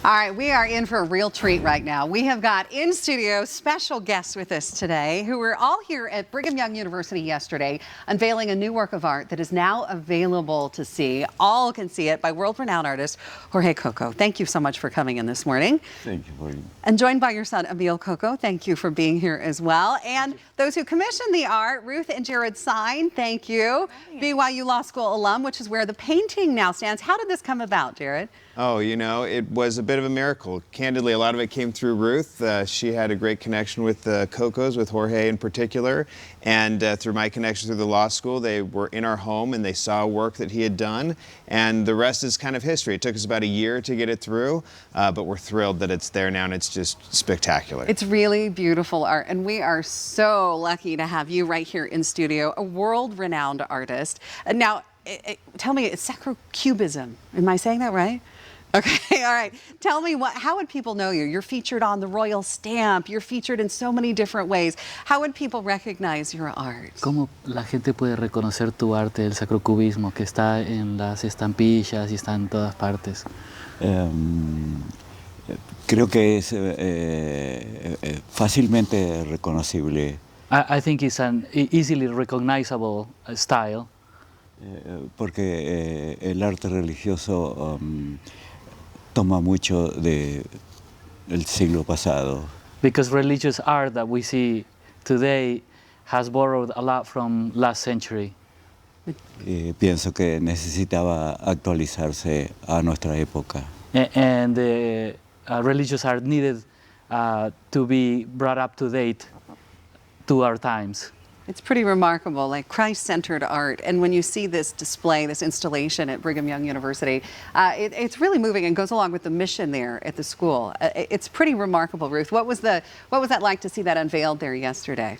All right, we are in for a real treat right now. We have got in studio special guests with us today who were all here at Brigham Young University yesterday unveiling a new work of art that is now available to see. All can see it by world-renowned artist Jorge Cocco. Thank you so much for coming in this morning. Thank you for you. And joined by your son, Amiel Cocco. Thank you for being here as well. And those who commissioned the art, Ruth and Jared Sine, thank you. BYU Law School alum, which is where the painting now stands. How did this come about, Jared? Oh, you know, it was a bit of a miracle. Candidly, a lot of it came through Ruth. She had a great connection with the Coccos, with Jorge in particular. And through my connection through the law school, they were in our home and they saw work that he had done. And the rest is kind of history. It took us about a year to get it through, but we're thrilled that it's there now and it's just spectacular. It's really beautiful art. And we are so lucky to have you right here in studio, a world-renowned artist. Now, tell me, it's Sacro-Cubism. Am I saying that right? Okay, all right. Tell me, how would people know you? You're featured on the royal stamp. You're featured in so many different ways. How would people recognize your art? ¿Cómo la gente puede reconocer tu arte, el sacrocubismo, que está en las estampillas y está en todas partes? Creo que es fácilmente reconocible. I think it's an easily recognizable style. Porque el arte religioso toma mucho del siglo pasado. Because religious art that we see today has borrowed a lot from last century. Y pienso que necesitaba actualizarse a nuestra época. And religious art needed to be brought up to date to our times. It's pretty remarkable, like Christ-centered art. And when you see this display, this installation at Brigham Young University, it's really moving and goes along with the mission there at the school. It's pretty remarkable, Ruth. What was that like to see that unveiled there yesterday?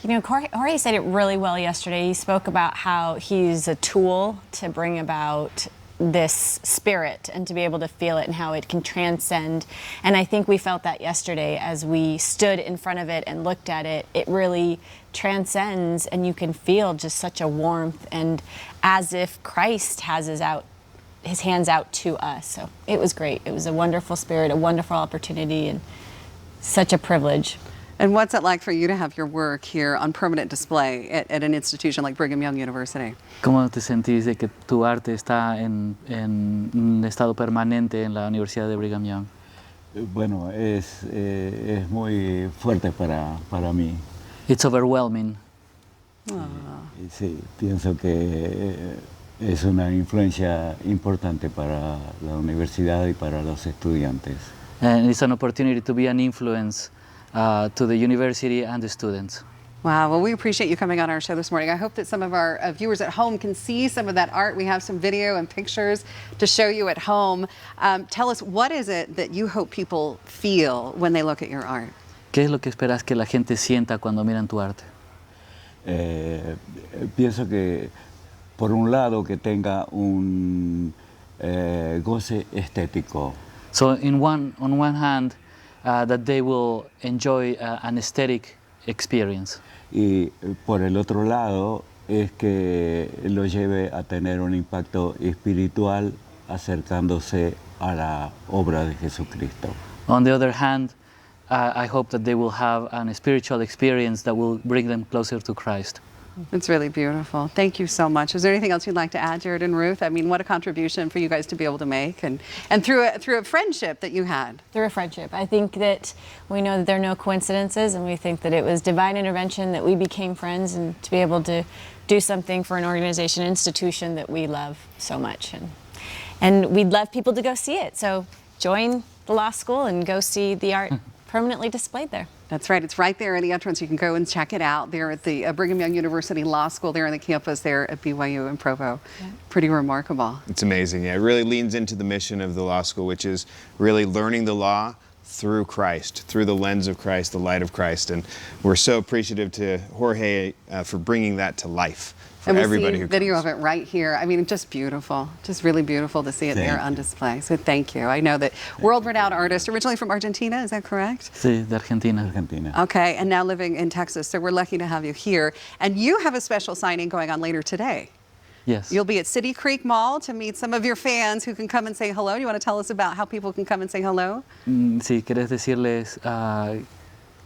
You know, Jorge said it really well yesterday. He spoke about how he's a tool to bring about this spirit and to be able to feel it and how it can transcend. And I think we felt that yesterday as we stood in front of it and looked at it. It really transcends and you can feel just such a warmth and as if Christ has his hands out to us. So it was great. It was a wonderful spirit, a wonderful opportunity, and such a privilege. And what's it like for you to have your work here on permanent display at an institution like Brigham Young University? ¿Cómo te sentís de que tu arte está en un estado permanente en la Universidad de Brigham Young? Bueno, es muy fuerte para mí. It's overwhelming. Sí, pienso que es una influencia importante para la universidad y para los estudiantes. And it's an opportunity to be an influence to the university and the students. Wow, well, we appreciate you coming on our show this morning. I hope that some of our viewers at home can see some of that art. We have some video and pictures to show you at home. Tell us, what is it that you hope people feel when they look at your art? ¿Qué es lo que esperas que la gente sienta cuando miran tu arte? Pienso que, por un lado, que tenga un goce estético. So on one hand, that they will enjoy an aesthetic experience. Y por el otro lado es que lo lleve a tener un impacto espiritual acercándose a la obra de Jesucristo. On the other hand, I hope that they will have a spiritual experience that will bring them closer to Christ. It's really beautiful. Thank you so much. Is there anything else you'd like to add, Jared and Ruth? I mean, what a contribution for you guys to be able to make, and through a friendship that you had. Through a friendship. I think that we know that there are no coincidences, and we think that it was divine intervention that we became friends, and to be able to do something for an organization, institution that we love so much. And we'd love people to go see it. So join the law school and go see the art permanently displayed there. That's right. It's right there in the entrance. You can go and check it out there at the Brigham Young University Law School there on the campus there at BYU in Provo. Yeah. Pretty remarkable. It's amazing. Yeah, it really leans into the mission of the law school, which is really learning the law through Christ, through the lens of Christ, the light of Christ. And we're so appreciative to Jorge for bringing that to life. And we see video of it right here. I mean, just beautiful, just really beautiful to see it there on display. So thank you. I know that world-renowned artist, originally from Argentina, is that correct? Sí, de Argentina. Argentina. Okay, and now living in Texas. So we're lucky to have you here. And you have a special signing going on later today. Yes. You'll be at City Creek Mall to meet some of your fans who can come and say hello. You want to tell us about how people can come and say hello? Si quieres decirles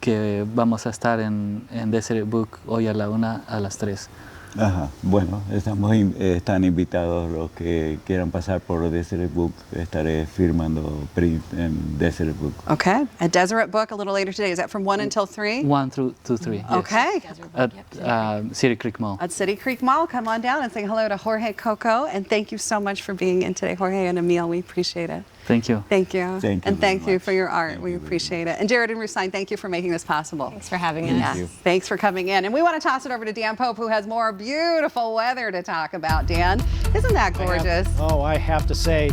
que vamos a estar en Deseret Book hoy a la 1 a las 3. Ajá. Bueno, están invitados los que quieran pasar por Deseret Book. Estaré firmando print en Deseret Book. Okay. At Deseret Book a little later today. Is that from 1 until 3? 1 through to 3. Yes. Okay. At City Creek Mall. At City Creek Mall, come on down and say hello to Jorge Cocco. And thank you so much for being in today, Jorge and Amiel. We appreciate it. Thank you. Thank you. Thank you And thank very you for much. your art. Thank we you very appreciate it. And Jared and Ruth Sine, thank you for making this possible. Thanks for having Yes. us. Thanks for coming in. And we want to toss it over to Dan Pope, who has more beautiful weather to talk about. Dan, isn't that gorgeous? I have to say,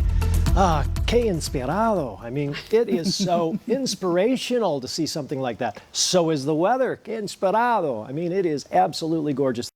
que inspirado. I mean, it is so inspirational to see something like that. So is the weather. Que inspirado. I mean, it is absolutely gorgeous.